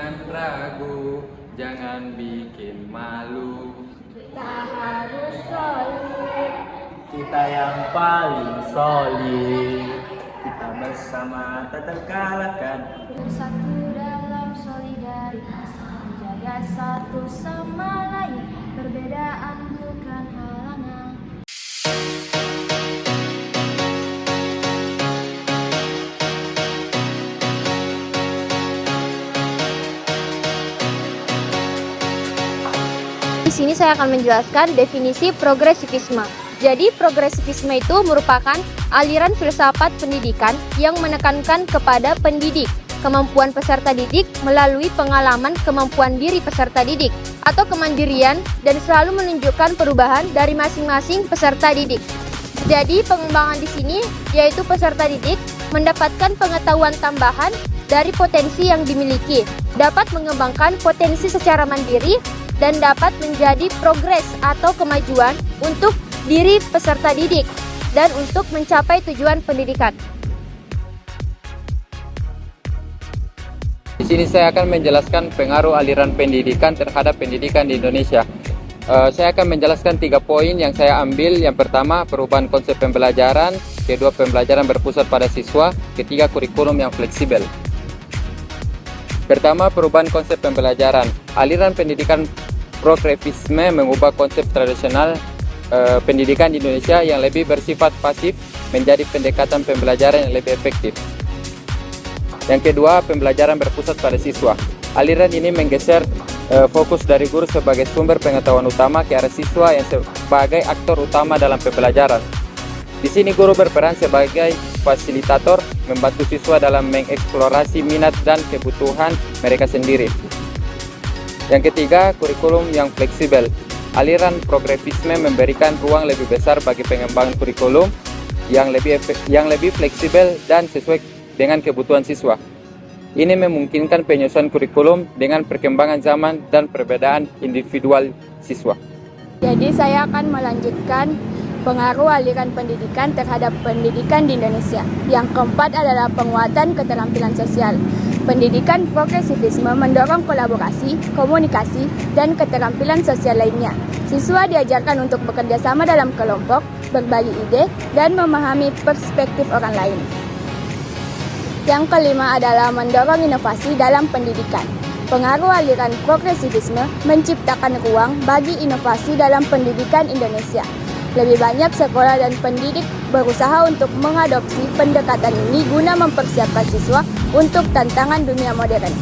Jangan ragu, jangan bikin malu. Kita harus solid. Kita yang paling solid. Kita bersama tak terkalahkan. Bersatu dalam solidaritas, menjaga satu sama lain. Perbedaan bukan halangan. Di sini saya akan menjelaskan definisi progresivisme. Jadi, progresivisme itu merupakan aliran filsafat pendidikan yang menekankan kepada pendidik, kemampuan peserta didik melalui pengalaman kemampuan diri peserta didik atau kemandirian, dan selalu menunjukkan perubahan dari masing-masing peserta didik. Jadi, pengembangan di sini yaitu peserta didik mendapatkan pengetahuan tambahan dari potensi yang dimiliki, dapat mengembangkan potensi secara mandiri, dan dapat menjadi progres atau kemajuan untuk diri peserta didik dan untuk mencapai tujuan pendidikan. Di sini saya akan menjelaskan pengaruh aliran pendidikan terhadap pendidikan di Indonesia. Saya akan menjelaskan 3 poin yang saya ambil. Yang pertama, perubahan konsep pembelajaran. Kedua, pembelajaran berpusat pada siswa. Ketiga, kurikulum yang fleksibel. Pertama, perubahan konsep pembelajaran. Aliran pendidikan progresivisme mengubah konsep tradisional pendidikan di Indonesia yang lebih bersifat pasif menjadi pendekatan pembelajaran yang lebih efektif. Yang kedua, pembelajaran berpusat pada siswa. Aliran ini menggeser fokus dari guru sebagai sumber pengetahuan utama ke arah siswa yang sebagai aktor utama dalam pembelajaran. Di sini guru berperan sebagai fasilitator, membantu siswa dalam mengeksplorasi minat dan kebutuhan mereka sendiri. Yang ketiga, kurikulum yang fleksibel. Aliran progresivisme memberikan ruang lebih besar bagi pengembangan kurikulum yang lebih fleksibel dan sesuai dengan kebutuhan siswa. Ini memungkinkan penyesuaian kurikulum dengan perkembangan zaman dan perbedaan individual siswa. Jadi saya akan melanjutkan pengaruh aliran pendidikan terhadap pendidikan di Indonesia. Yang keempat adalah penguatan keterampilan sosial. Pendidikan progresivisme mendorong kolaborasi, komunikasi, dan keterampilan sosial lainnya. Siswa diajarkan untuk bekerja sama dalam kelompok, berbagi ide, dan memahami perspektif orang lain. Yang kelima adalah mendorong inovasi dalam pendidikan. Pengaruh aliran progresivisme menciptakan ruang bagi inovasi dalam pendidikan Indonesia. Lebih banyak sekolah dan pendidik berusaha untuk mengadopsi pendekatan ini guna mempersiapkan siswa untuk tantangan dunia modern.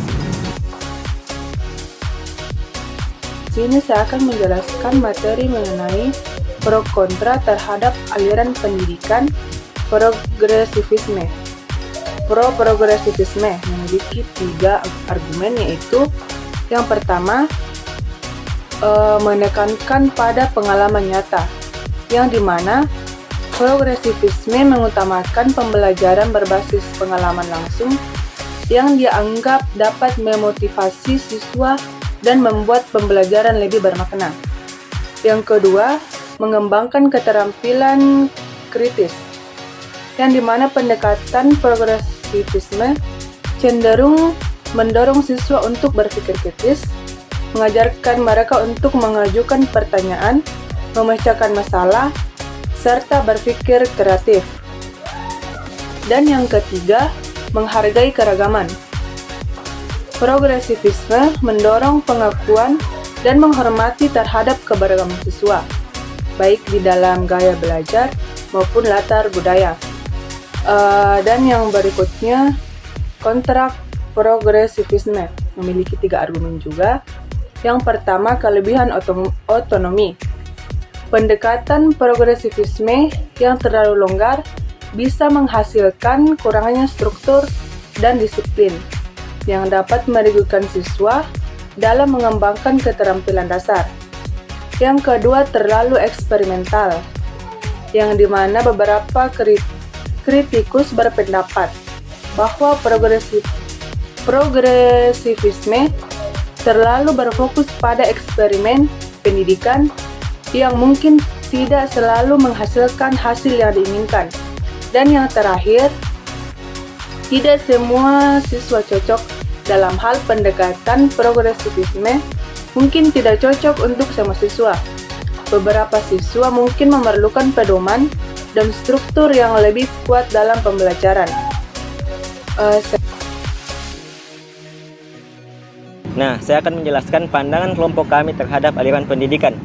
Sini saya akan menjelaskan materi mengenai pro kontra terhadap aliran pendidikan progresivisme. Progresivisme memiliki 3 argumen, yaitu yang pertama, menekankan pada pengalaman nyata, yang dimana progresivisme mengutamakan pembelajaran berbasis pengalaman langsung yang dianggap dapat memotivasi siswa dan membuat pembelajaran lebih bermakna. Yang kedua, mengembangkan keterampilan kritis, yang dimana pendekatan progresivisme cenderung mendorong siswa untuk berpikir kritis, mengajarkan mereka untuk mengajukan pertanyaan, memecahkan masalah, serta berpikir kreatif. Dan yang ketiga, menghargai keragaman. Progresivisme mendorong pengakuan dan menghormati terhadap keberagaman siswa, baik di dalam gaya belajar maupun latar budaya. Dan yang berikutnya, kontrak progresivisme memiliki 3 argumen juga. Yang pertama, kelebihan otonomi. Pendekatan progresivisme yang terlalu longgar bisa menghasilkan kurangnya struktur dan disiplin yang dapat merugikan siswa dalam mengembangkan keterampilan dasar. Yang kedua, terlalu eksperimental, yang dimana beberapa kritikus berpendapat bahwa progresivisme terlalu berfokus pada eksperimen pendidikan yang mungkin tidak selalu menghasilkan hasil yang diinginkan. Dan yang terakhir, tidak semua siswa cocok dalam hal pendekatan progresivisme mungkin tidak cocok untuk semua siswa. Beberapa siswa mungkin memerlukan pedoman dan struktur yang lebih kuat dalam pembelajaran. Nah, saya akan menjelaskan pandangan kelompok kami terhadap aliran pendidikan.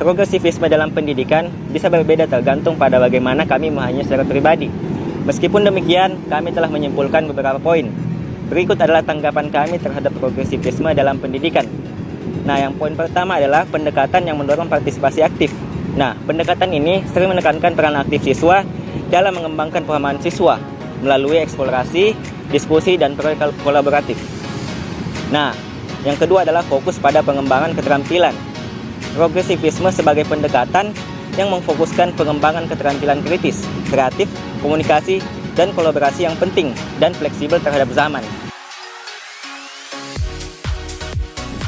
Progresivisme dalam pendidikan bisa berbeda tergantung pada bagaimana kami memahaminya secara pribadi. Meskipun demikian, kami telah menyimpulkan beberapa poin. Berikut adalah tanggapan kami terhadap progresivisme dalam pendidikan. Nah, yang poin pertama adalah pendekatan yang mendorong partisipasi aktif. Nah, pendekatan ini sering menekankan peran aktif siswa dalam mengembangkan pemahaman siswa melalui eksplorasi, diskusi, dan proyek kolaboratif. Nah, yang kedua adalah fokus pada pengembangan keterampilan. Progresivisme sebagai pendekatan yang memfokuskan pengembangan keterampilan kritis, kreatif, komunikasi, dan kolaborasi yang penting dan fleksibel terhadap zaman.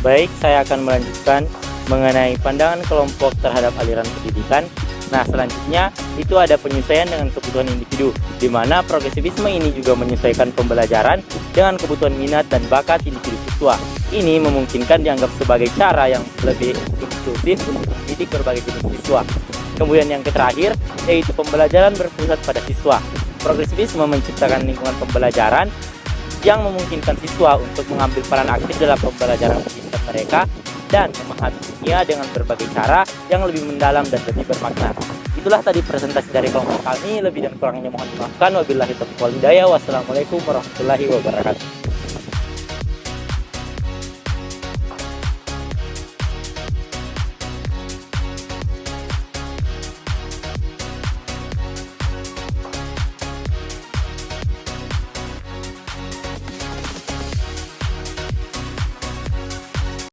Baik, saya akan melanjutkan mengenai pandangan kelompok terhadap aliran pendidikan. Nah, selanjutnya itu ada penyesuaian dengan kebutuhan individu, di mana progresivisme ini juga menyesuaikan pembelajaran dengan kebutuhan minat dan bakat individu siswa. Ini memungkinkan dianggap sebagai cara yang lebih inklusif untuk mendidik berbagai jenis siswa. Kemudian yang terakhir, yaitu pembelajaran berpusat pada siswa. Progresivisme menciptakan lingkungan pembelajaran yang memungkinkan siswa untuk mengambil peran aktif dalam pembelajaran pendidikan mereka dan memahami dunia dengan berbagai cara yang lebih mendalam dan lebih bermakna. Itulah tadi presentasi dari kelompok kami. Lebih dan kurangnya mohon dimaafkan. Wabillahi taufiq wal hidayah. Wassalamualaikum warahmatullahi wabarakatuh.